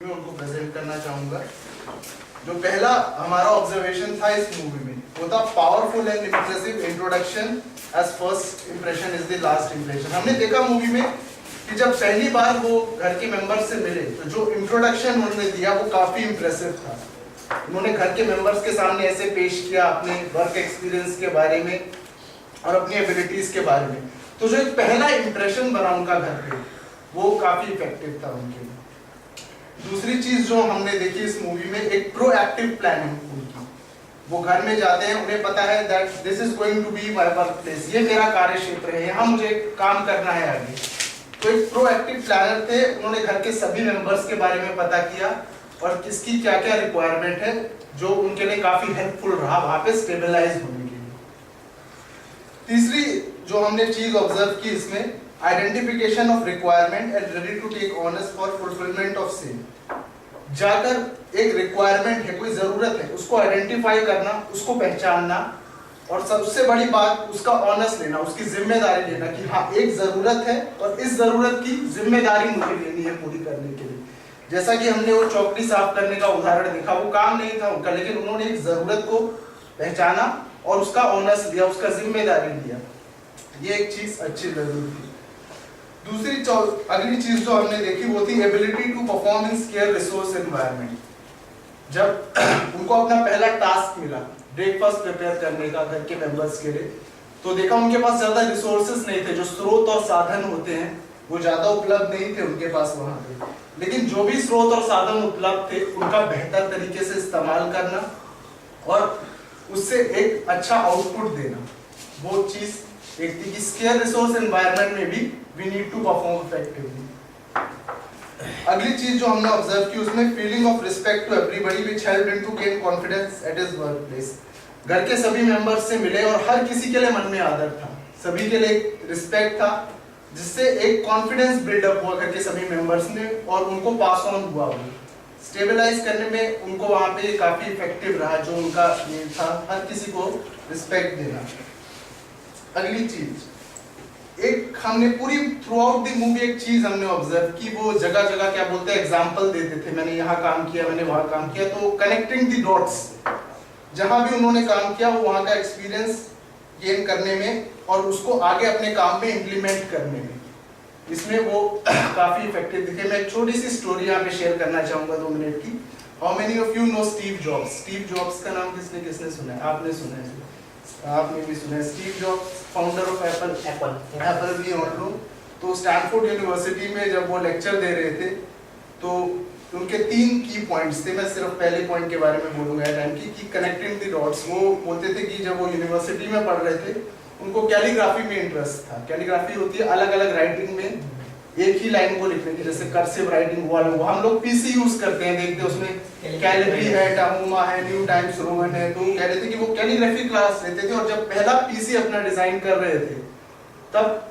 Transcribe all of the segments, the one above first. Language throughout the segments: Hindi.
मैं उनको प्रेजेंट करना चाहूंगा। जो पहला हमारा ऑब्जर्वेशन था इस मूवी में वो था powerful and impressive introduction as first impression is the last impression. हमने देखा मूवी में कि जब पहली बार वो घर के मेंबर्स से मिले तो जो इंट्रोडक्शन उन्होंने दिया वो काफी इंप्रेसिव था। उन्होंने घर के मेंबर्स के सामने ऐसे पेश किया अपने वर्क एक्सपीरियंस के बारे में और अपनी एबिलिटीज के बारे में। तो जो एक पहला इंप्रेशन बना उनका घर पे वो काफी इफेक्टिव था उनके लिए। दूसरी चीज जो हमने देखी इस मूवी में एक प्रोएक्टिव प्लानिंग उनकी। वो घर में जाते हैं, उन्हें पता है that this is going to be my workplace, ये मेरा कार्य क्षेत्र है, यहाँ मुझे काम करना है आगे। तो एक प्रोएक्टिव प्लानर थे। उन्होंने घर के सभी मेंबर्स के बारे में पता किया और किसकी क्या क्या रिक्वायरमेंट है, जो उनके लिए काफी हेल्पफुल रहा वहां पे स्टेबलाइज होने के लिए। तीसरी जो हमने चीज ऑब्जर्व की इसमें identification of requirement and ready to take honours for fulfilment of same. जाकर एक रिक्वायरमेंट है, कोई जरूरत है, उसको आइडेंटिफाई करना, उसको पहचानना और सबसे बड़ी बात उसका ऑनर्स लेना, उसकी जिम्मेदारी लेना कि हाँ एक जरूरत है और इस जरूरत की जिम्मेदारी मुझे लेनी है पूरी करने के लिए। जैसा कि हमने वो चौकड़ी साफ करने का उदाहरण देखा, वो काम नहीं था उनका, लेकिन उन्होंने एक जरूरत को पहचाना और उसका ऑनर्स लिया, उसका जिम्मेदारी लिया। ये एक चीज अच्छी जरूर थी। दूसरी अगली चीज जो हमने देखी वो थी ability to perform in scarce resource environment. जब उनको अपना पहला टास्क मिला ब्रेकफास्ट प्रिपेयर करने का घर के मेंबर्स के लिए, तो देखा उनके पास ज्यादा रिसोर्सेज नहीं थे, जो स्रोत और साधन होते हैं वो ज्यादा उपलब्ध नहीं थे उनके पास वहां पे। लेकिन जो भी स्रोत और साधन उपलब्ध थे उनका बेहतर तरीके से इस्तेमाल करना और उससे एक अच्छा आउटपुट देना, वो चीज एक थी कि स्केयर रिसोर्स एनवायरनमेंट में भी we need to perform effectively। अगली चीज जो हमने ऑब्जर्व की उसमें feeling of respect to everybody which helped him to gain confidence at his workplace. घर के सभी मेंबर्स से मिले और हर किसी के लिए मन में आदर था, सभी के लिए एक रिस्पेक्ट था, जिससे एक कॉन्फिडेंस बिल्डअप हुआ घर के सभी मेंबर्स ने और उनको पास ऑन हुआ। वो स्टेबलाइज करने में उनको वहां पे काफी इफेक्टिव रहा, जो उनका ये था हर किसी को रिस्पेक्ट देना। अगली चीज एक हमने पूरी थ्रू आउट द मूवी एक चीज हमने ऑब्जर्व की, वो जगह जगह क्या बोलते हैं एग्जांपल देते थे, मैंने यहाँ काम किया, मैंने वहाँ काम किया। तो कनेक्टिंग द डॉट्स, जहां भी उन्होंने काम किया वो वहाँ का एक्सपीरियंस गेन करने में और उसको आगे अपने काम में इम्प्लीमेंट करने में, इसमें वो काफी इफेक्टिव दिखे। मैं एक छोटी सी स्टोरी यहाँ पे शेयर करना चाहूंगा 2 मिनट की। How many of you know Steve jobs? Steve jobs का नाम किसने किसने सुना है? आपने सुना है, आपने भी सुना है। Steve jobs founder of Apple भी और लोग। तो स्टैनफोर्ड यूनिवर्सिटी में जब वो लेक्चर दे रहे थे तो उनके 3 की पॉइंट्स थे, मैं सिर्फ पहले पॉइंट के बारे में बोलूंगा टाइम की कनेक्टिंग द डॉट्स। वो बोलते थे कि जब वो यूनिवर्सिटी में पढ़ रहे थे उनको कैलीग्राफी में इंटरेस्ट था। कैलीग्राफी होती है अलग अलग राइटिंग में एक ही लाइन को लिखने की, जैसे कर्सिव राइटिंग वॉल, वो हम लोग पीसी यूज करते हैं, देखते हैं उसमें कैलिब्री है, टामुमा है, न्यू टाइम्स रोमन है। तो कह रहे थे कि वो कैलीग्राफी क्लास लेते थे और जब पहला पीसी अपना डिजाइन कर रहे थे तब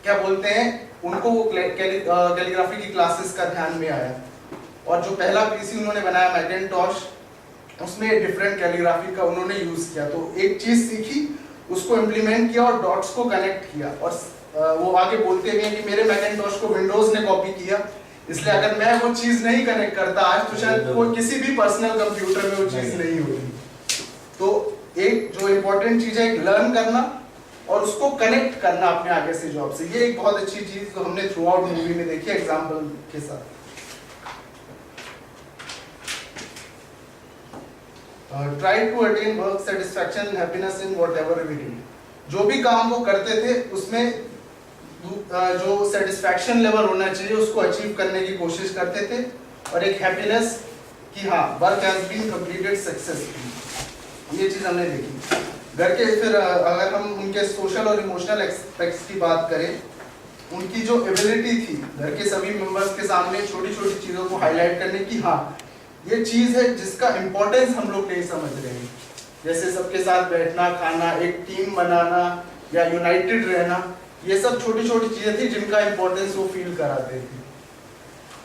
क्या बोलते हैं उनको वो कैलीग्राफी की क्लासेस का ध्यान में आया और जो पहला पीसी उन्होंने बनाया मैकेंटॉश, उसमें डिफरेंट कैलीग्राफी का उन्होंने यूज किया। तो एक चीज सीखी, उसको इम्प्लीमेंट किया और डॉट्स को कनेक्ट किया। और वो आगे बोलते हैं कि मेरे मैकेंटॉश को विंडोज ने कॉपी किया, इसलिए अगर मैं वो चीज नहीं कनेक्ट करता आज तो शायद वो किसी भी पर्सनल कंप्यूटर में वो चीज नहीं होती। तो एक जो इम्पोर्टेंट चीज है एक लर्न करना और उसको कनेक्ट करना अपने आगे से जॉब से, ये एक बहुत अच्छी चीज जो हमने थ्रू आउट मूवी में देखी एग्जाम्पल के साथ। Try to attain work satisfaction and happiness in whatever we do. जो भी काम वो करते थे उसमें जो सेटिस्फैक्शन लेवल होना चाहिए उसको अचीव करने की कोशिश करते थे और एक हैप्पीनेस कि हाँ work has been completed successfully, ये चीज हमने देखी। घर के फिर अगर हम उनके सोशल और इमोशनल एस्पेक्ट्स की बात करें, उनकी जो एबिलिटी थी घर के सभी मेंबर्स के सामने छोटी छोटी चीजों को हाईलाइट करने की, हाँ ये चीज है जिसका इम्पोर्टेंस हम लोग नहीं समझ रहे हैं, जैसे सबके साथ बैठना खाना, एक टीम बनाना या यूनाइटेड रहना, ये सब छोटी छोटी चीजें थी जिनका इम्पोर्टेंस वो फील कराते थे।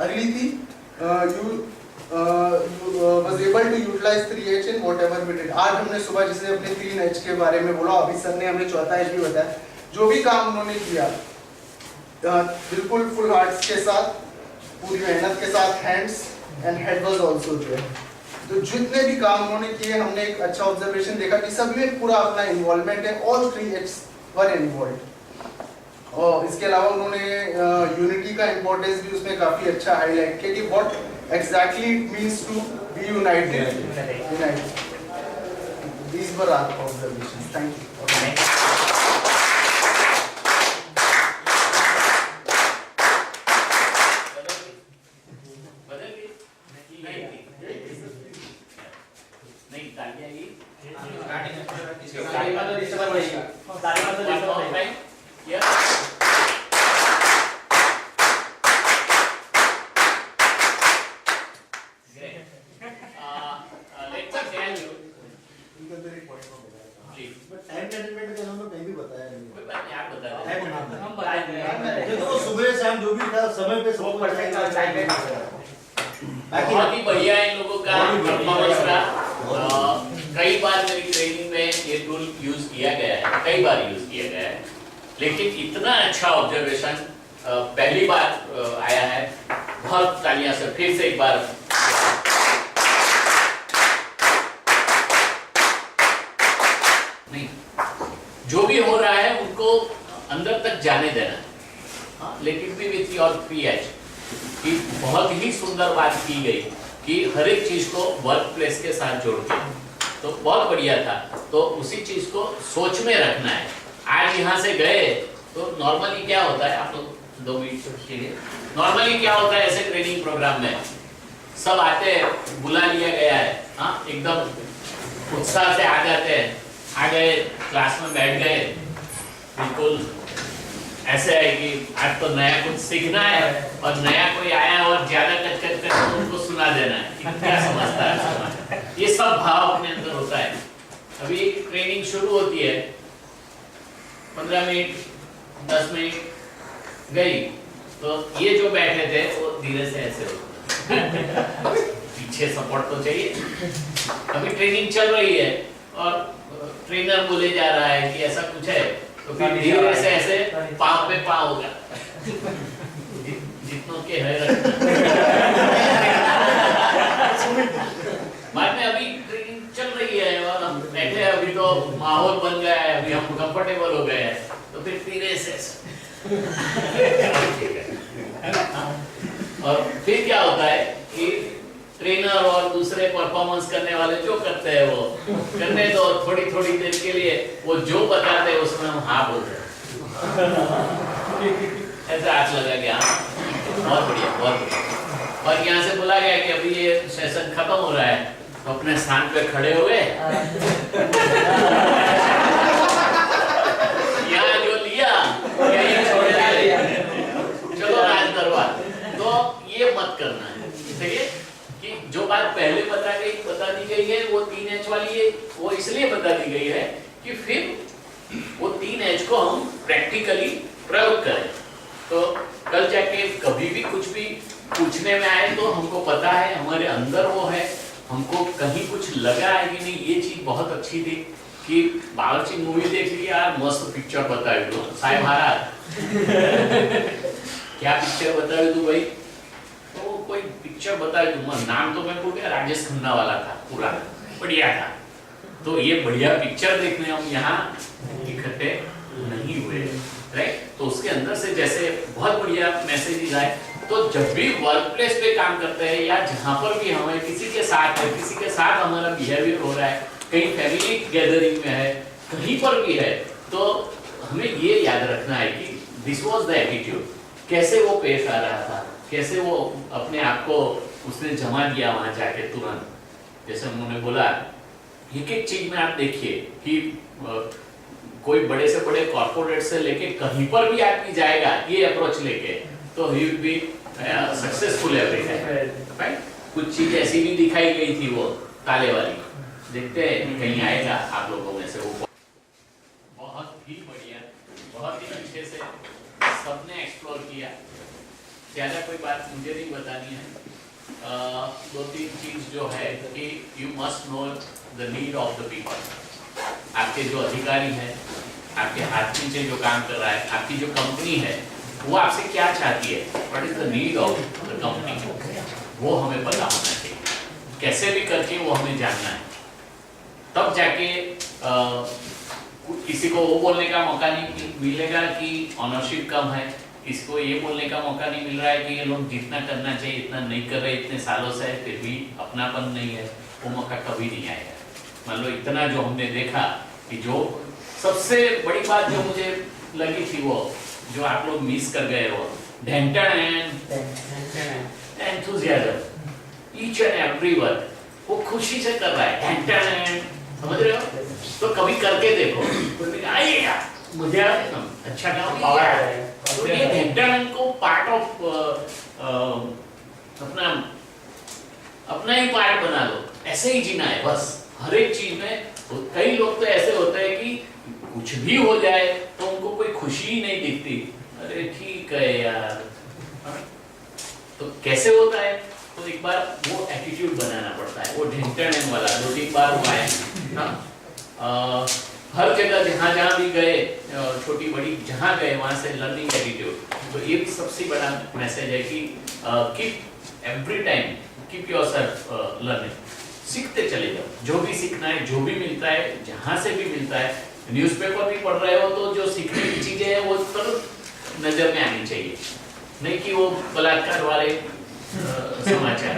अगली थी was able to utilize 3H in whatever we did। आज हमने सुबह जैसे अपने 3H के बारे में बोला, अभी सर ने हमें चौथा H भी बताया। जो भी काम उन्होंने किया बिल्कुल फुल हार्ट्स के साथ, पूरी मेहनत के साथ, hands and head was also there. तो जितने भी काम उन्होंने किए, हमने एक अच्छा ऑब्जर्वेशन देखा कि सब में पूरा अपना इन्वॉल्वमेंट है, ऑल 3 H's वर इन्वॉल्वड। और इसके अलावा उन्होंने यूनिटी का इंपॉर्टेंस भी उसमें काफी अच्छा हाईलाइट किया कि what exactly it means to be united. These were our observations. Thank you. बहुत ही बढ़िया इन लोगों का परफॉर्मेंस रहा। कई बार मेरी ट्रेनिंग में ये टूल यूज किया गया है, कई बार यूज किया गया है, लेकिन इतना अच्छा ऑब्जर्वेशन पहली बार आया है। बहुत तालियां से फिर से एक बार। नहीं, जो भी हो रहा है उनको अंदर तक जाने देना, लेकिन भी विथ योर PH की बहुत ही सुंदर बात की गई कि हर एक चीज को वर्क प्लेस के साथ जोड़ के, तो बहुत बढ़िया था। तो उसी चीज को सोच में रखना है। आज यहाँ से गए तो नॉर्मली क्या होता है, आप लोग 2 मिनट के लिए, नॉर्मली क्या होता है ऐसे ट्रेनिंग प्रोग्राम में, सब आते हैं, बुला लिया गया है, हाँ एकदम उत्साह से आ जाते हैं, आ गए क्लास में बैठ गए, बिल्कुल ऐसे है कि आज तो नया कुछ सीखना है और नया कोई आया और ज्यादा कच कर उनको सुना देना है कि क्या समझता है। ये सब भाव अपने अंदर होता है। अभी ट्रेनिंग शुरू होती है, 15 मिनट 10 मिनट गई, तो ये जो बैठे थे वो धीरे से ऐसे हो पीछे सपोर्ट तो चाहिए। अभी ट्रेनिंग चल रही है और ट्रेनर बोले जा रहा है कि ऐसा कुछ है, तो फिर धीरे से ऐसे पाँव पे पाँव होगा, जितनों के है बाद में। अभी ट्रेनिंग चल रही है और हम बैठे, अभी तो माहौल बन गया है, अभी हम कंफर्टेबल हो गए हैं, तो फिर धीरे से और फिर क्या होता है कि ट्रेनर और दूसरे परफॉर्मेंस करने वाले जो करते हैं वो करने दो, थोड़ी थोड़ी देर के लिए वो जो बताते हैं उसमें हम हाँ बोलते हैं। ऐसा हाथ लगा गया, बहुत बढ़िया बहुत बढ़िया। और यहाँ से बोला गया कि अभी ये सेशन खत्म हो रहा है, तो अपने स्थान पे खड़े हुए यहाँ जो लिया यही छोड़ दिया, चलो राज दरबार। तो ये मत करना है, ठीक है कि जो बात पहले बता दी गई है वो 3H वाली है, वो इसलिए बता दी गई है कि फिर वो 3H को हम प्रैक्टिकली प्रयोग करें। तो कल जाके कभी भी कुछ भी पूछने में आए तो हमको पता है, हमारे अंदर वो है, हमको कहीं कुछ लगा है कि नहीं ये चीज बहुत अच्छी थी कि बावर्ची मूवी देख ली यार, मस्त पिक्चर बताई तू साई महाराज क्या पिक्चर बताई तू भाई, तो कोई पिक्चर बताए तुम, नाम तो मैं भूल गया, राजेश खन्ना वाला था, पूरा बढ़िया था। तो ये बढ़िया पिक्चर देखने हम यहाँ इकट्ठे नहीं हुए, राइट। तो उसके अंदर से जैसे बहुत बढ़िया मैसेज आए। तो जब भी वर्क प्लेस पे काम करते हैं या जहाँ पर भी हमें किसी के साथ हमारा बिहेवियर हो रहा है, कहीं फैमिली गैदरिंग में है, कहीं पर भी है, तो हमें ये याद रखना है कि दिस वाज द एटीट्यूड, कैसे वो पेश आ रहा था, कैसे वो अपने आप को उसने जमा दिया वहां जाके तुरंत। जैसे उन्होंने बोला एक एक चीज में आप देखिए कि कोई बड़े से बड़े कॉर्पोरेट से लेके कहीं पर भी आदमी जाएगा ये अप्रोच लेके, तो he will be successful everything, right. कुछ चीज ऐसी भी दिखाई गई थी वो ताले वाली, देखते हैं कहीं आएगा आप लोगों में से। वो बहुत ही बढ़िया, बहुत ही अच्छे से सबने एक्सप्लोर किया। ज्यादा कोई बात मुझे नहीं बतानी है। 2-3 चीज जो है कि you must know the need of the people. आपके जो अधिकारी हैं, आपके हाथ नीचे जो काम कर रहा है, आपकी जो कंपनी है, वो आपसे क्या चाहती है, what is the need of the company. वो हमें पता होना चाहिए, कैसे भी करके वो हमें जानना है। तब जाके किसी को वो बोलने का मौका नहीं मिलेगा कि ऑनरशिप कम है, किसी को ये बोलने का मौका नहीं मिल रहा है कि ये लोग जितना करना चाहिए इतना नहीं कर रहे, इतने सालों से है फिर भी अपनापन नहीं है, वो मौका कभी नहीं आएगा। मान लो इतना जो हमने देखा कि जो सबसे बड़ी बात जो मुझे लगी थी वो जो आप लोग मिस कर गए वो ढेंटन and enthusiasm, each and every word वो खुशी से कर रहा है, ढेंटन, समझ रहे हो? तो कभी करके देखो, आइए मुझे अच्छा काम किया। तो ये ढेंटन को पार्ट ऑफ अपना ही पार्ट बना लो, ऐसे ही जीना है बस हर एक चीज में। तो कई लोग तो ऐसे होते हैं कि कुछ भी हो जाए तो उनको कोई खुशी ही नहीं दिखती, अरे ठीक है यार। तो कैसे होता है? तो एक बार वो एटीट्यूड बनाना पड़ता है, वो ढेंटन वाला 2-3 बार हुआ है। हर जगह जहाँ जहाँ भी गए, छोटी बड़ी जहाँ गए वहाँ से लर्निंग एटीट्यूड। तो ये भी सबसे बड़ा मैसेज है कि keep every time keep yourself learning, सीखते चले जाओ, जो भी सीखना है, जो भी मिलता है, जहाँ से भी मिलता है। न्यूज़पेपर भी पढ़ रहे हो तो जो सीखने की चीजें हैं वो पर नजर में आनी चाहिए, नहीं कि वो बलात्कार वाले समाचार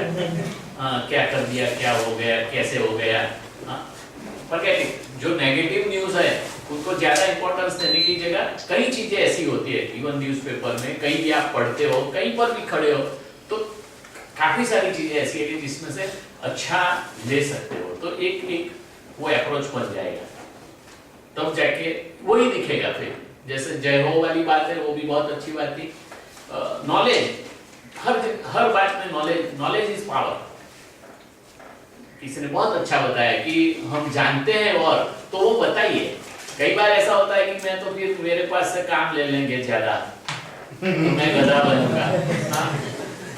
क्या कर दिया, क्या हो गया, कैसे हो गया। पर क्या जो नेगेटिव न्यूज है उनको ज्यादा इंपॉर्टेंस देने की जगह कई चीजें ऐसी होती है, इवन न्यूज़पेपर में कहीं भी आप पढ़ते हो, कहीं पर भी खड़े हो तो काफी सारी चीजें ऐसी है कि जिसमें से अच्छा ले सकते हो। तो एक एक वो अप्रोच बन जाएगा, तब जाके वही दिखेगा। फिर जैसे जय हो वाली बात है, वो भी बहुत अच्छी बात थी। नॉलेज, हर बात में नॉलेज इज पावर। किसी ने बहुत अच्छा बताया कि हम जानते हैं और तो वो बताइए। कई बार ऐसा होता है कि मैं तो फिर मेरे पास से काम ले लेंगे ज्यादा, तो मैं गधा बनूंगा,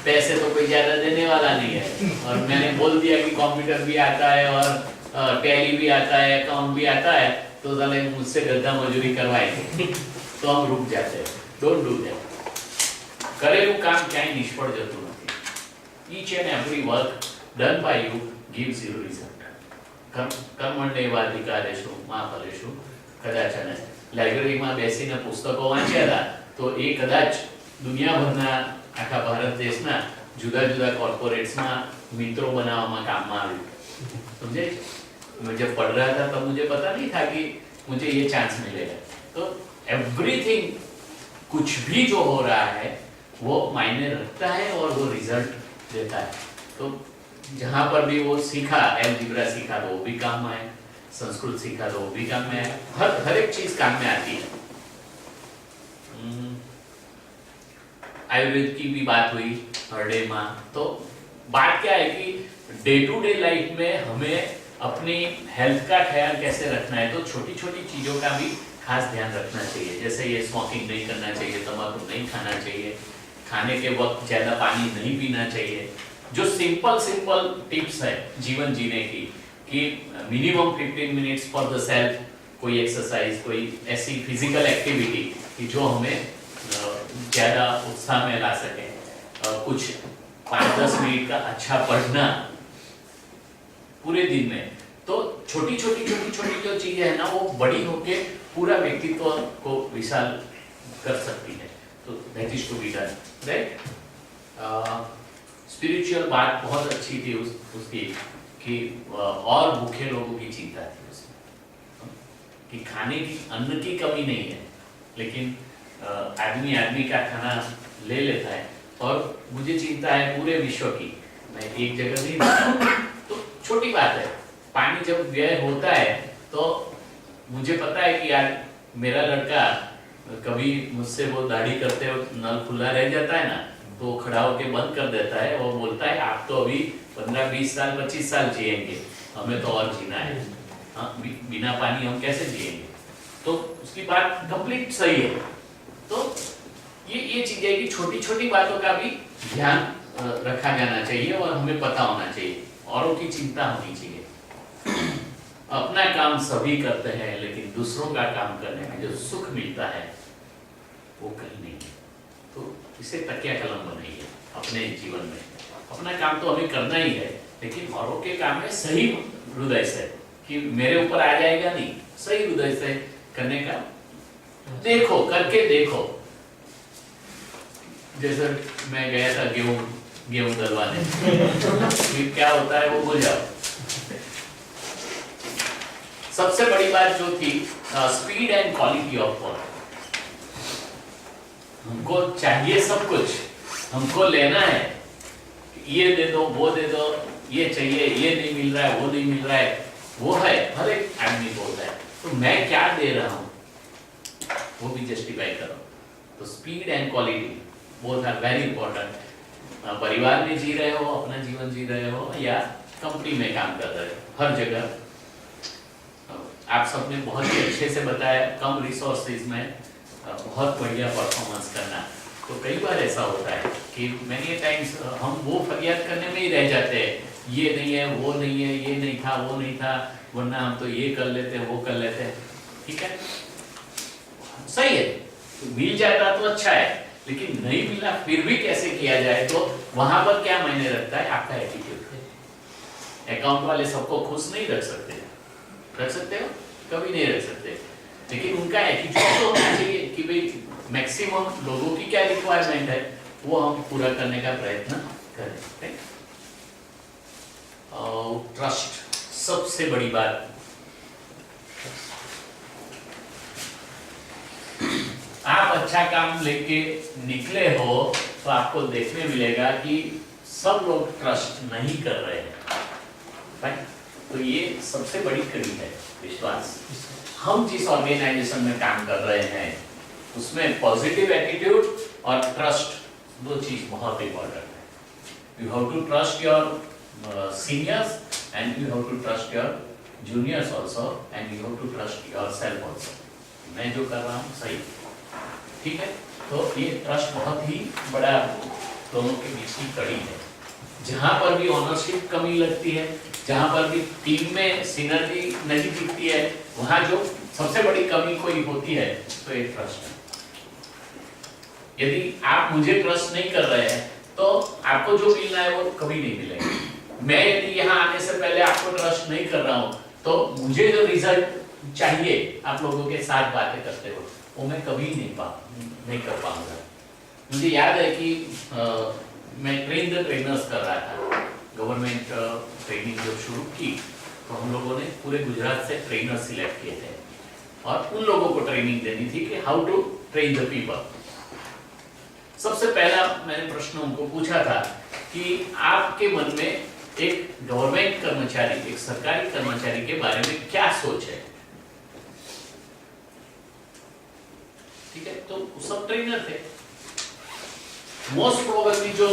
पैसे तो कोई ज्यादा देने वाला नहीं है, और मैंने बोल दिया कि कंप्यूटर भी आता है और टैली भी आता है, अकाउंट भी आता है, तो साले मुझसे गधा मजूरी करवाएंगे तो हम रुक जाते हैं। Don't do that. करेलू काम ક્યાંય નિષ્ફળ જતું નથી। Each and every work done by you gives you result। કર્મણ્યેવાધિકારેષુ મા ફલેષુ કદાચન। લાઇબ્રેરીમાં બેસીને પુસ્તકો વાંચ્યા હતા તો એ કદાચ દુનિયાભરના આખા ભારત દેશના જુદા જુદા કોર્પોરેટ્સમાં મિત્રો બનાવવામાં કામમાં આવ્યું, समझे? मैं जब पढ़ रहा था तब मुझे पता नहीं था कि मुझे ये चांस मिलेगा। तो एवरीथिंग, कुछ भी जो हो रहा है वो मायने रखता है और वो रिजल्ट देता है। तो जहाँ पर भी वो सीखा, अलजेब्रा सीखा तो वो भी काम में आए, संस्कृत सीखा तो वो भी काम में आए, हर एक चीज काम में आती है। आयुर्वेद की भी बात हुई हरडे माँ। तो बात क्या है कि डे टू डे लाइफ में हमें अपनी हेल्थ का ख्याल कैसे रखना है, तो छोटी छोटी चीजों का भी खास ध्यान रखना चाहिए। जैसे ये स्मोकिंग नहीं करना चाहिए, तंबाकू नहीं खाना चाहिए, खाने के वक्त ज्यादा पानी नहीं पीना चाहिए। जो सिंपल टिप्स है जीवन जीने की, कि minimum 15 minutes for the self, कोई एक्सरसाइज, कोई ऐसी फिजिकल एक्टिविटी कि जो हमें ज्यादा उत्साह में ला सके। कुछ 5-10 मिनट का अच्छा पढ़ना पूरे दिन में। तो छोटी छोटी जो चीजें है ना वो बड़ी होके पूरा व्यक्तित्व को विशाल कर सकती है। तो that is to be done, right. Spiritual बात बहुत अच्छी थी उसकी कि और भूखे लोगों की चिंता थी उसमें, कि खाने की, अन्न की कमी नहीं है, लेकिन आदमी का खाना ले लेता है। और मुझे चिंता है पूरे विश्व की, मैं एक जगह नहीं रहता। तो छोटी बात है, पानी जब व्यय होता है तो मुझे पता है कि यार मेरा लड़का कभी मुझसे वो दाढ़ी करते वक्त नल खुला रह जाता है ना, तो खड़ा होकर बंद कर देता है और बोलता है आप तो अभी 15-20 साल 25 साल जिएंगे, हमें तो और जीना है। हाँ, बिना पानी हम कैसे जिएंगे? तो उसकी बात कंप्लीट सही है। तो ये चीजें कि छोटी छोटी बातों का भी ध्यान रखा जाना चाहिए और हमें पता होना चाहिए, औरों की चिंता होनी चाहिए। अपना काम सभी करते हैं, लेकिन दूसरों का काम करने में जो सुख मिलता है वो कहीं नहीं है। तो इसे तकिया कलम बनाइए अपने जीवन में। अपना काम तो हमें करना ही है, लेकिन औरों के काम में सही हृदय से, कि मेरे ऊपर आ जाएगा नहीं, सही हृदय से करने का देखो, करके देखो। जैसे मैं गया था गेहूं दलवाने, फिर क्या होता है वो भूल जाओ। सबसे बड़ी बात जो थी speed and quality of work. हमको चाहिए सब कुछ, हमको लेना है, ये दे दो, वो दे दो, ये चाहिए, ये नहीं मिल रहा है, वो नहीं मिल रहा है, वो है, हर एक आदमी बोलता है, तो मैं क्या दे रहा हूं वो भी जस्टिफाई करो। तो speed and quality both are very important. परिवार में जी रहे हो, अपना जीवन जी रहे हो, या कंपनी में काम कर रहे हो, हर जगह आप सबने बहुत ही अच्छे से बताया, कम रिसोर्सेज में बहुत बढ़िया परफॉर्मेंस करना। तो कई बार ऐसा होता है कि मेनी टाइम्स हम वो फरियाद करने में ही रह जाते हैं, ये नहीं है, वो नहीं है, ये नहीं था, वो नहीं था, वरना हम तो ये कर लेते हैं, वो कर लेते हैं। ठीक है, सही है, मिल जाता तो अच्छा है, लेकिन नहीं मिला फिर भी कैसे किया जाए, तो वहां पर क्या मायने रखता है आपका एटीट्यूड। अकाउंट वाले सबको खुश नहीं रख सकते हो, कभी नहीं रख सकते, लेकिन उनका एटीट्यूड तो होना चाहिए कि भाई मैक्सिमम लोगों की क्या रिक्वायरमेंट है वो हम पूरा करने का प्रयत्न करें। और ट्रस्ट सबसे बड़ी बात। आप अच्छा काम लेके निकले हो तो आपको देखने मिलेगा कि सब लोग ट्रस्ट नहीं कर रहे हैं, राइट? तो ये सबसे बड़ी कड़ी है, विश्वास। हम जिस ऑर्गेनाइजेशन में काम कर रहे हैं उसमें पॉजिटिव एटीट्यूड और ट्रस्ट, दो चीज बहुत इंपॉर्टेंट है। You have to trust your seniors and you have to trust your juniors also, and you have to trust yourself also. मैं जो कर रहा हूँ सही, ठीक है? तो ये ट्रस्ट बहुत ही बड़ा दोनों के बीच की कड़ी है। जहां पर भी ओनरशिप कमी लगती है, जहां पर भी टीम में सिनर्जी नहीं दिखती है, वहां जो सबसे बड़ी कमी कोई होती है तो ये ट्रस्ट है। यदि आप मुझे ट्रस्ट नहीं कर रहे हैं तो आपको जो मिलना है वो कभी नहीं मिलेगा। मैं यदि यहाँ आने से पहले आपको ट्रस्ट नहीं कर रहा हूँ तो मुझे जो रिजल्ट चाहिए आप लोगों के साथ बातें करते हो वो मैं कभी नहीं कर पाऊंगा। मुझे याद है कि मैं ट्रेन द ट्रेनर्स कर रहा था, गवर्नमेंट ट्रेनिंग जब शुरू की तो हम लोगों ने पूरे गुजरात से ट्रेनर सिलेक्ट किए थे और उन लोगों को ट्रेनिंग देनी थी कि how to train the people. सबसे पहला मैंने प्रश्न उनको पूछा था कि आपके मन में एक गवर्नमेंट कर्मचारी, एक सरकारी कर्मचारी के बारे में क्या सोच है? ठीक है, तो सब ट्रेनर थे। मोस्ट प्रोबेबली जो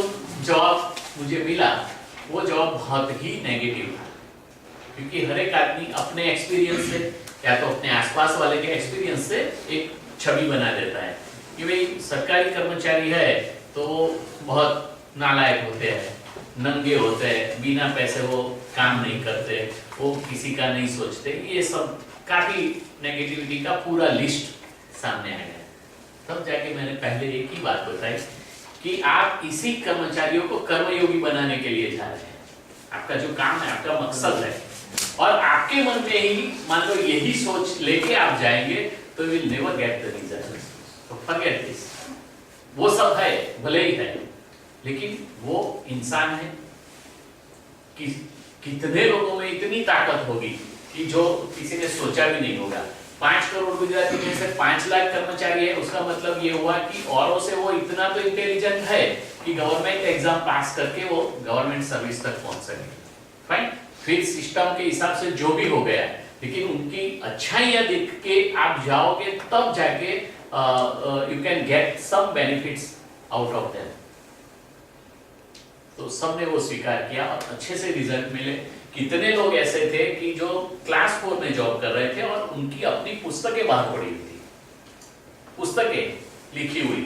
जवाब मुझे मिला वो जवाब बहुत ही नेगेटिव था, क्योंकि हर एक आदमी अपने एक्सपीरियंस से या तो अपने आसपास वाले के एक्सपीरियंस से एक छवि बना देता है कि भाई सरकारी कर्मचारी है तो बहुत नालायक होते हैं, नंगे होते हैं, बिना पैसे वो काम नहीं करते, वो किसी का नहीं सोचते। ये सब काफी नेगेटिविटी का पूरा लिस्ट सामने आ गया। तब जाके मैंने पहले एक ही बात बताई कि आप इसी कर्मचारियों को कर्मयोगी बनाने के लिए जा रहे हैं। आपका जो काम है, आपका मकसद है, और आपके मन में ही मान लो यही सोच लेके आप जाएंगे तो will never get the result. तो फॉरगेट दिस। वो सब है, भले ही है, लेकिन वो इंसान है कि कितने लोगों में इतनी ताकत होगी कि जो किसी ने सोचा भी नहीं होगा। 5 करोड़ गुजराती में से 5 लाख कर्मचारी है, उसका मतलब ये हुआ कि औरों से वो इतना तो इंटेलिजेंट है कि गवर्नमेंट एग्जाम पास करके वो गवर्नमेंट सर्विस तक पहुंच सके। फाइन, फिर सिस्टम के हिसाब से जो भी हो गया, लेकिन उनकी अच्छाइयां देख के आप जाओगे तब जाके you can get some benefits out of them. तो सबने वो स्वीकार किया और अच्छे से रिजल्ट मिले। कितने लोग ऐसे थे कि जो क्लास 4 में जॉब कर रहे थे और उनकी अपनी पुस्तकें बाहर पड़ी हुई थी, पुस्तकें लिखी हुई,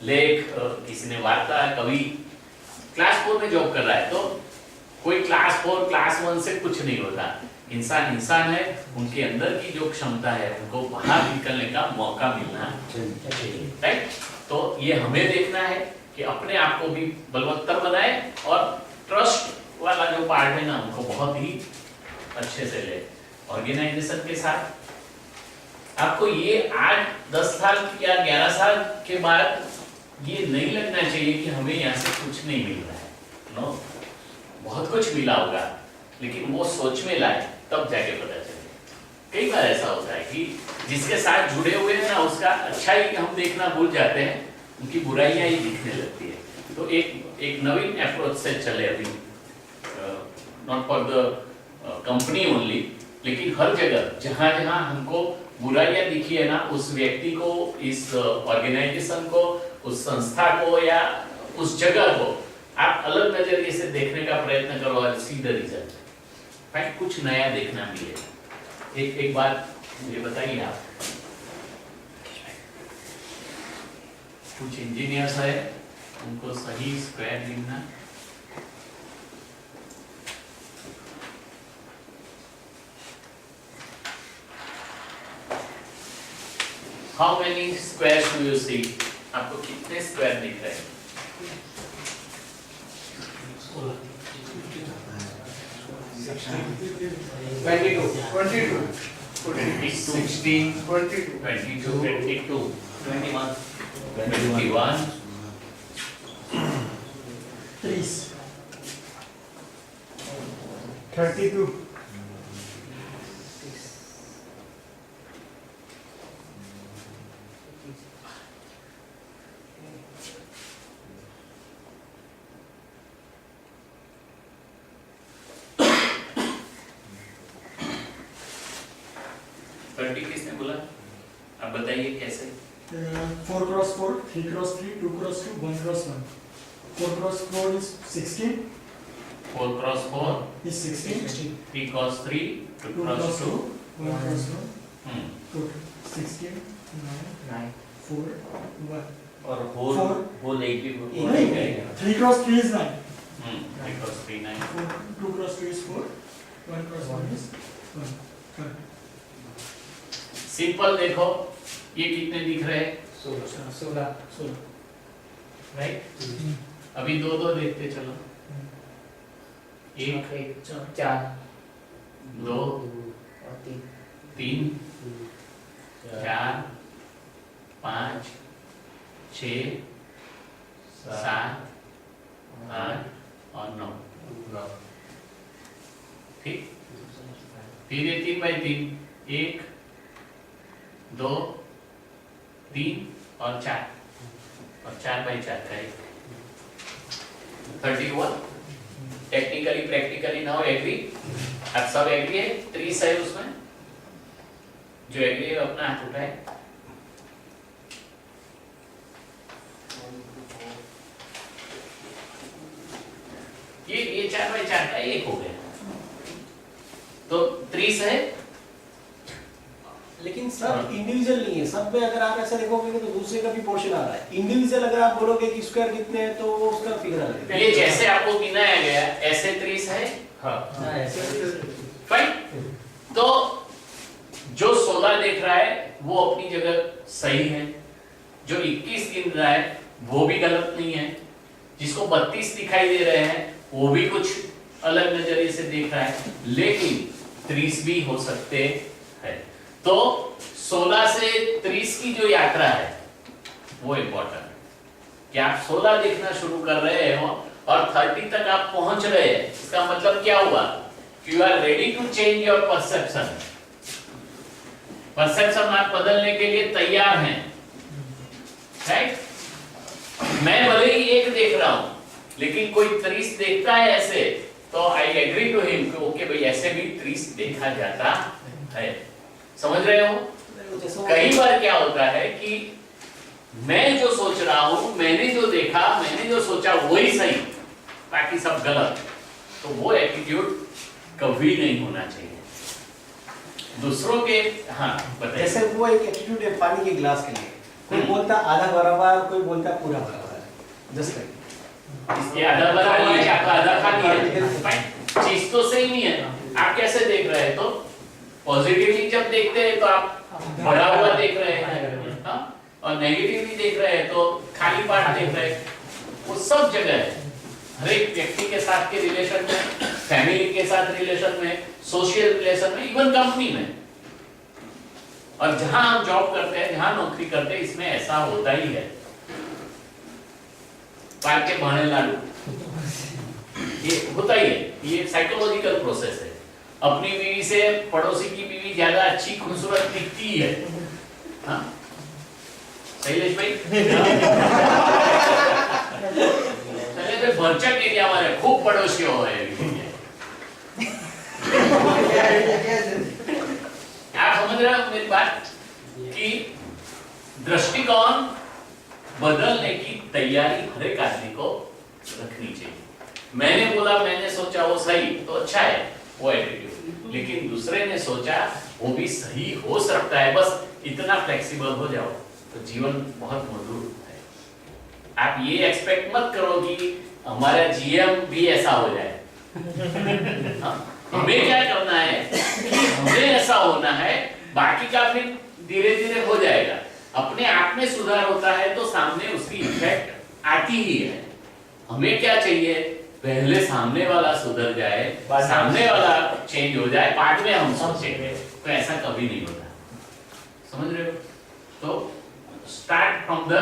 लेख, किसी ने वार्ता, कवि, क्लास 4 में जॉब कर रहा है। तो कोई क्लास 4 क्लास 1 से कुछ नहीं होता। इंसान इंसान है, उनके अंदर की जो क्षमता है उनको बाहर निकलने का मौका मिलना चाहिए, राइट? तो ये हमें देखना है कि अपने आप को भी बलवत्तर बनाए और ट्रस्ट वाला जो पार्ट है ना उनको बहुत ही अच्छे से ले। ऑर्गेनाइजेशन के साथ आपको ये 8-10 साल या 11 साल के बाद ये नहीं लगना चाहिए कि हमें यहाँ से कुछ नहीं मिल रहा है। नो, बहुत कुछ मिला होगा, लेकिन वो सोच में लाए तब जाके पता चले। कई बार ऐसा होता है कि जिसके साथ जुड़े हुए हैं ना उसका अच्छाई हम देखना भूल जाते हैं, उनकी बुराइयां ही दिखने लगती है। तो एक नवीन अप्रोच से चले अभी, not for the company only, लेकिन हर जगह जहां जहां हमको बुराइयां दिखी है ना, उस व्यक्ति को, इस ऑर्गेनाइजेशन को, उस संस्था को या उस जगह को आप अलग नजरिए से देखने का प्रयत्न करो और सी द रिजल्ट, राइट? कुछ नया देखना मिलेगा। एक बात मुझे बताइए, आप कुछ इंजीनियर्स है उनको सही स्क्वायर लिखना, how many squares do you see? आपको कितने स्क्वायर दिख रहे हैं? 22 16, 22 22, 22, 21, 21, 32, 30 किसने बोला? आप बताइए कैसे? 4 cross 4, 3 cross 3, 2 cross 2, 1 cross 1. 4 cross 4 is 16, 4 cross 4, is 16. 3 cross 3, 2 2 cross cross 2. 2, 1 cross 1. Hmm, Total 16, 9, 9 4, 1. और होल Four. होल 8 भी नहीं, 3 cross 3 is 9. 3 cross 3, 9. 2 cross 2 is 4, 1 cross 1 is 1. Correct. Simple देखो, ये कितने दिख रहे हैं? 16. राइट? अभी दो दो देखते चलो। एक, 4 दो, और 3 तीन, 4, 5, 6, 7, 8 और 9। ठीक? फिर ये 3 बाई 3, 1, 2, 3 और 4, और 4 बाई 4 का 1, 31। Technically practically now agree? आप सब एग्री है? 30 है उसमें? जो एग्री है अपना हाथ उठाए। ये 4 बाई 4 का 1 हो गया, तो 30 है। लेकिन सब इंडिविजुअल नहीं है, सब में अगर आप ऐसा देखोगे तो दूसरे का भी पोर्शन आ रहा है। इंडिविजुअल अगर आप बोलोगे कि स्क्वायर कितने हैं तो वो उसका फिगर अलग है। ये जैसे आपको गिनाया गया ऐसे 30 है। हाँ ऐसे फाइन। तो जो 16 देख रहा है वो अपनी जगह सही है, जो 21 गिन रहा है वो भी गलत नहीं है, जिसको 32 दिखाई दे रहे हैं वो भी कुछ अलग नजरिए से देख रहा है, लेकिन 30 भी हो सकते हैं। तो 16 से 30 की जो यात्रा है वो इम्पोर्टेंट है कि आप 16 देखना शुरू कर रहे हो और 30 तक आप पहुंच रहे हैं। इसका मतलब क्या हुआ? You are ready to change your perception. Perception आप बदलने के लिए तैयार हैं, राइट? मैं भले ही 1 देख रहा हूं, लेकिन कोई 30 देखता है ऐसे, तो आई एग्री टू हिम कि ओके भाई ऐसे भी 30 देखा जाता है। समझ रहे हो? कई बार क्या होता है कि मैं जो सोच रहा हूं, मैंने जो देखा, मैंने जो सोचा वही सही, बाकी सब गलत। तो वो एटीट्यूड कभी नहीं होना चाहिए दूसरों के। हाँ बताइए। जैसे वो एक एटीट्यूड है पानी के गिलास के लिए, कोई बोलता आधा भरा हुआ है, कोई बोलता पूरा भरा हुआ है। जस्ट लाइक ये आधा भरा हुआ है, आपका आधा खाली है, फाइन। चीज तो सही नहीं है। आप कैसे देख रहे हैं? तो पॉजिटिवली जब देखते हैं तो आप भरा हुआ देख रहे हैं, हाँ? और नेगेटिवली देख रहे हैं तो खाली पार्ट देख रहे हैं। वो सब जगह है, हर एक व्यक्ति के साथ के रिलेशन में, फैमिली के साथ रिलेशन में, सोशल रिलेशन में, इवन कंपनी में, और जहां हम जॉब करते हैं, जहां नौकरी करते हैं, इसमें ऐसा होता ही है। पाल के भाने लाडू, ये होता ही है, ये साइकोलॉजिकल प्रोसेस है। अपनी बीवी से पड़ोसी की बीवी ज्यादा अच्छी खूबसूरत दिखती है। हाँ शैलेश भाई, शैलेश भाई भरचक एरियाમાં રહે, ખૂબ પડોશીઓ હોય એવી જગ્યાએ। आप समझ रहे हो मेरी बात कि दृष्टिकोण बदलने की तैयारी हर एक आदमी को रखनी चाहिए। मैंने बोला, मैंने सोचा वो सही तो अच्छा है वो एटीट्यूड, लेकिन दूसरे ने सोचा वो भी सही हो सकता है, बस इतना फ्लेक्सिबल हो जाओ तो जीवन बहुत मधुर है। आप ये एक्सपेक्ट मत करो कि हमारा जीएम भी ऐसा हो जाए। हाँ? हमें क्या करना है कि हमें ऐसा होना है, बाकी का फिर धीरे धीरे हो जाएगा। अपने आप में सुधार होता है तो सामने उसकी इफेक्ट आती ही है। हमें क्या चाहिए, पहले सामने वाला सुधर जाए, सामने वाला चेंज हो जाए, बाद में हम सोचेंगे। तो ऐसा कभी नहीं होता, समझ रहे हो? तो start from the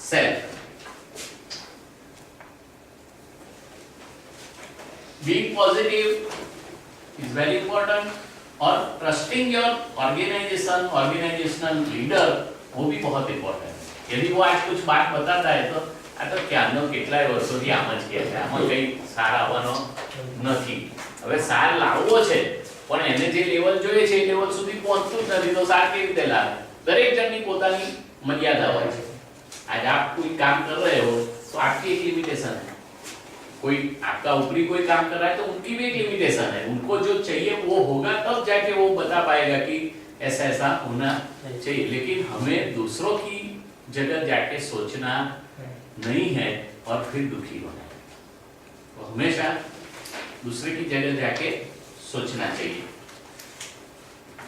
self. Being positive is very important, और trusting your organization, organizational leader वो भी बहुत important है। यदि वो आज कुछ बात बताता है तो આ તો ક્યારનો કેટલાય વર્ષોથી આમ જ કહે છે, આમાં કઈ સાર આવવાનો નથી। હવે સાર લાવવો છે પણ એને જે લેવલ જોઈએ છે એ લેવલ સુધી પહોંચતું જ નથી, તો સાર કેવી રીતે લાવે? દરેક જણની પોતાની મર્યાદા હોય છે। आज आप कोई काम कर रहे हो तो आपकी एक लिमिटेशन है, कोई आपका ऊपरी कोई काम कर रहा है तो उनकी भी एक लिमिटेशन है। उनको जो चाहिए वो होगा, तब जाके वो बता पाएगा कि ऐसा ऐसा होना चाहिए। लेकिन हमें दूसरों की जगह जाके सोचना नहीं है और फिर दुखी होना है। तो हमेशा दूसरे की जगह जाके सोचना चाहिए।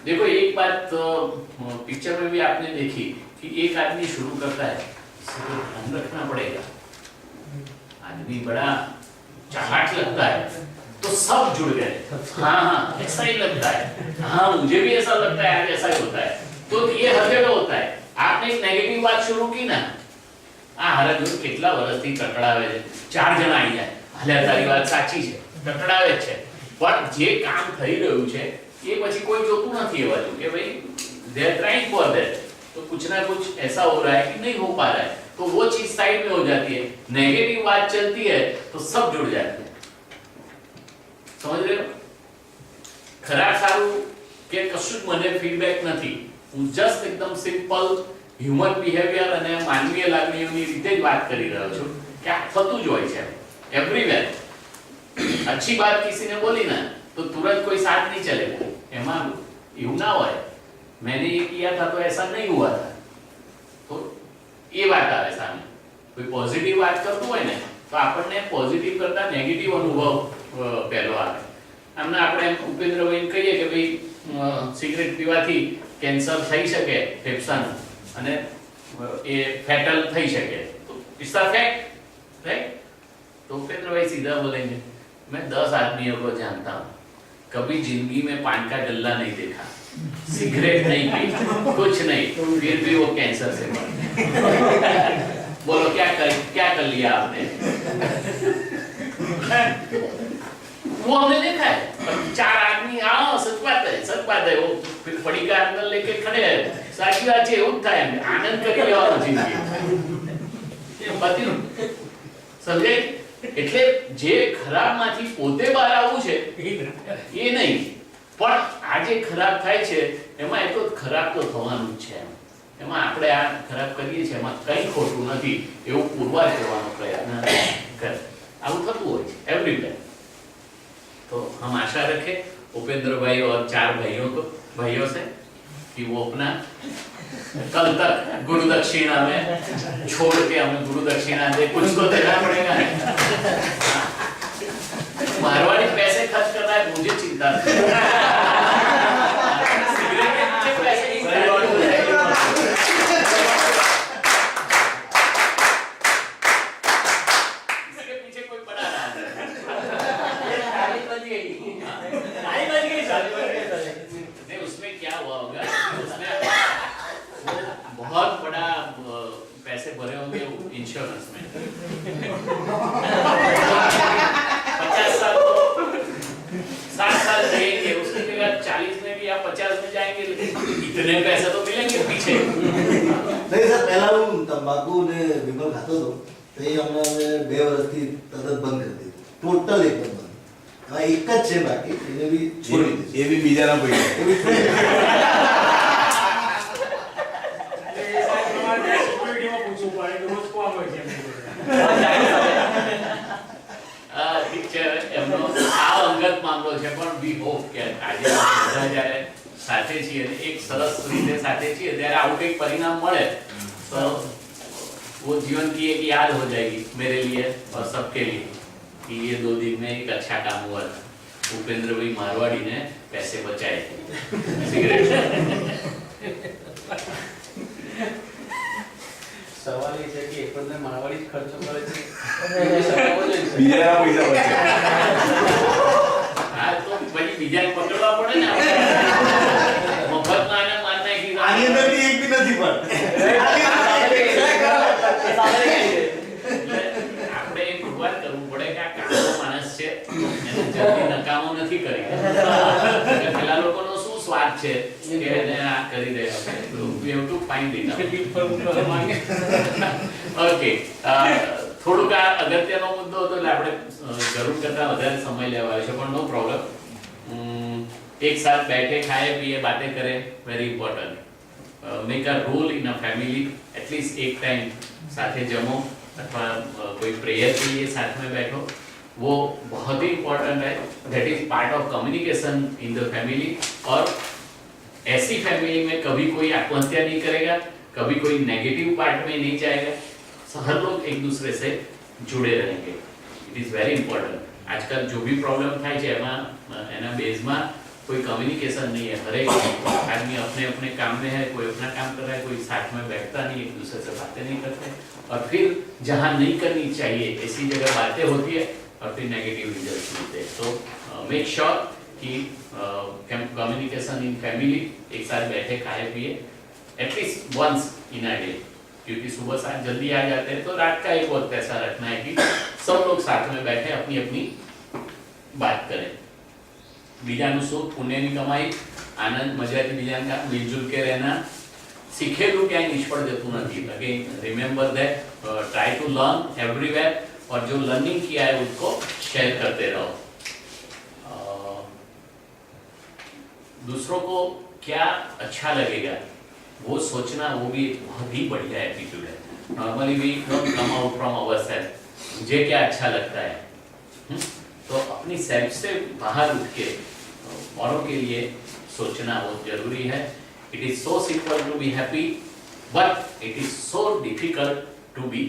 देखो एक बात तो पिक्चर में भी आपने देखी कि एक आदमी शुरू करता है, इसको ध्यान रखना पड़ेगा, आदमी बड़ा चालाक लगता है तो सब जुड़ गए। हाँ हाँ ऐसा ही लगता है, हाँ मुझे भी ऐसा लगता है, ऐसा ही होता है। तो ये हर जगह होता है। आपने एक नेगेटिव बात शुरू की ना, હારા જો કેટલા વર્ષથી કટડાવે છે, ચાર જણા આવી જાય, હાલે તારી વાત સાચી છે, કટડાવે છે, પણ જે કામ થઈ રહ્યું છે એ પછી કોઈ જોતું નથી એ બાજુ કે ભાઈ they are trying for that, तो कुछ ना कुछ ऐसा हो रहा है कि नहीं हो पा रहा है, तो वो चीज साइड में हो जाती है। नेगेटिव बात चलती है तो सब जुड़ जाते हैं, समझ रहे हो? खराब सारू के कશું જ મને ફીડબેક નથી, હું જસ્ટ એકદમ સિમ્પલ હ્યુમન બિહેવિયર અને માનવીય લાગણીઓની રીતે જ વાત કરી રહ્યો છું કે આ થતું જ હોય છે એવરીવેર। अच्छी बात किसी ने बोली ना तो तुरंत कोई साथ नहीं चलेगा, એમાં એવું ના હોય मैंने ये किया था तो ऐसा नहीं हुआ था, तो ये बात आवे सामने। कोई पॉजिटिव बात करતું હોય ને તો આપણને પોઝિટિવ કરતા નેગેટિવ અનુભવ પહેલો આવે। આમને આપણે ઉપેન્દ્રભાઈને કહીએ કે ભાઈ સિગરેટ પીવાથી કેન્સર થઈ શકે ફેફસાનું અને એ ફેટલ થઈ શકે, તો ઇટ્સ અ ફैक्ट राइट। तो उपेंद्र भाई सीधा बोलेंगे मैं 10 आदमियों को जानता हूँ, कभी जिंदगी में पान का गल्ला नहीं देखा, सिगरेट नहीं पी, कुछ नहीं, फिर भी वो कैंसर से मर। बोलो क्या कर लिया आपने? वो हमने देखा है, 4 आदमी हाँ सच बात है, वो फिर पड़ी का अंदर लेके खड़े हैं, साची बात है, એવું થાય આનંદ કરી લેવાનો જિંદગી એ બધું સમજે। એટલે જે ખરાબમાંથી પોતે બહાર આવવું છે એ નહીં, પણ આ જે ખરાબ થાય છે એમાં એ તો ખરાબ તો થવાનું જ છે, એમાં આપણે આ ખરાબ કરીએ છીએ એમાં કંઈ ખોટું નથી એવું પુરવાર કરવાનો પ્રયત્ન કરે। આવું થતું હોય છે એવરીવેર। तो हम आशा रखें उपेंद्र भाई और 4 भाइयों से कि वो अपना कल तक गुरु दक्षिणा में छोड़ के हमें गुरु दक्षिणा दे, कुछ तो देना पड़ेगा। मारवाड़ी पैसे खर्च कर रहा है, मुझे चिंता नहीं। सिगरेट के पीछे पैसे नहीं खर्च हो जाएंगे। टाइम बच गई सर। नहीं, उसमें क्या हुआ होगा, उसमें वो बहुत बड़ा पैसे भरे होंगे इंश्योरेंस में। 50 साल तो 60 साल रहेंगे, उसकी जगह 40 में भी या 50 में जाएंगे, लेकिन इतने पैसे तो मिलेंगे पीछे। नहीं सर, पहला હું તંબાકુ ને વિમલ ખાતો હતો તો એ હમણાં અમે 2 વર્ષથી તરત બંધ કરી દીધું, ટોટલ એકદમ બંધ. હવે એક જ છે બાકી, એને બી છોડી દીધું. એ બી બીજાના પૈસા. એ બી છોડી દીધું. સિક્યુરિટીમાં પૂછવું પડે કે રોજ કોણ હોય છે એમ. ઠીક છે, એમનો આ અંગત મામલો છે, પણ વી હોપ કે આજે બધા જ્યારે સાથે છીએ અને એક સરસ રીતે સાથે છીએ ત્યારે આવું કંઈક પરિણામ મળે તો वो जीवन की एक याद हो जाएगी मेरे लिए और सबके लिए कि ये 2 दिन में एक अच्छा काम हुआ था। भूपेंद्र भाई मारवाड़ी ने पैसे बचाए सिगरेट। સવાલ એ છે કે એકંદર મારવાડી જ ખર્ચો કરે છે બીજાના પૈસા બચે. हाँ, तो भाई બીજાને પકડવા પડે ને આપણે। મફતમાં આને માર નાખી આની અંદર બી એક બી નથી પણ. આપણે એ પુરવાર કરવું પડે કે આ કામનો માણસ છે એને જલ્દી નકામો નથી કરી કે પેલા લોકોનો શું સ્વાર્થ છે કે એને આ કરી રહ્યા છે તો we have to find it out. Okay, થોડુંક આ અગત્યનો મુદ્દો હતો એટલે આપણે જરૂર કરતા વધારે સમય લેવાયો છે પણ નો પ્રોબ્લેમ. एक साथ बैठे खाए पिए बातें करें, very important. Make a rule in a family, at least एक टाइम साथे जमो अथवा कोई प्रेयर के लिए साथ में बैठो, वो बहुत ही इंपॉर्टेंट है. That is part of communication in the family. और ऐसी फैमिली में कभी कोई आत्महत्या नहीं करेगा, कभी कोई नेगेटिव पार्ट में नहीं जाएगा, हर लोग एक दूसरे से जुड़े रहेंगे. It is very important. आजकल जो भी प्रॉब्लम થાય છે એમાં એના બેઝમાં कोई कम्युनिकेशन नहीं है. हर एक आदमी अपने अपने काम में है, कोई अपना काम कर रहा है, कोई साथ में बैठता नहीं, एक दूसरे से बातें नहीं करते और फिर जहाँ नहीं करनी चाहिए ऐसी जगह बातें होती है और फिर नेगेटिव रिजल्ट्स मिलते हैं. तो मेक श्योर कि कम्युनिकेशन इन फैमिली, एक साथ बैठे खाए पिए at least once in a day, क्योंकि सुबह साथ जल्दी आ जाते हैं तो रात का एक वक्त ऐसा रखना है कि सब लोग साथ में बैठे अपनी अपनी बात करें. બીજાનું સુખ પુણ્યની કમાઈ, આનંદ મજાથી બીજાના મિલજુલ કે રહેના, શીખેલું ક્યાંય નિષ્ફળ જતું નથી. Again remember that, try to learn everywhere और जो लर्निंग किया है उसको शेयर करते रहो. दूसरों को क्या अच्छा लगेगा वो सोचना, वो भी एक बहुत ही बढ़िया एटीट्यूड है. Normally we don't come out from ourselves, मुझे क्या अच्छा लगता है. तो अपनी सेल्फ से बाहर उठ के औरों के लिए सोचना बहुत जरूरी है. It is so simple to be happy but it is so difficult to B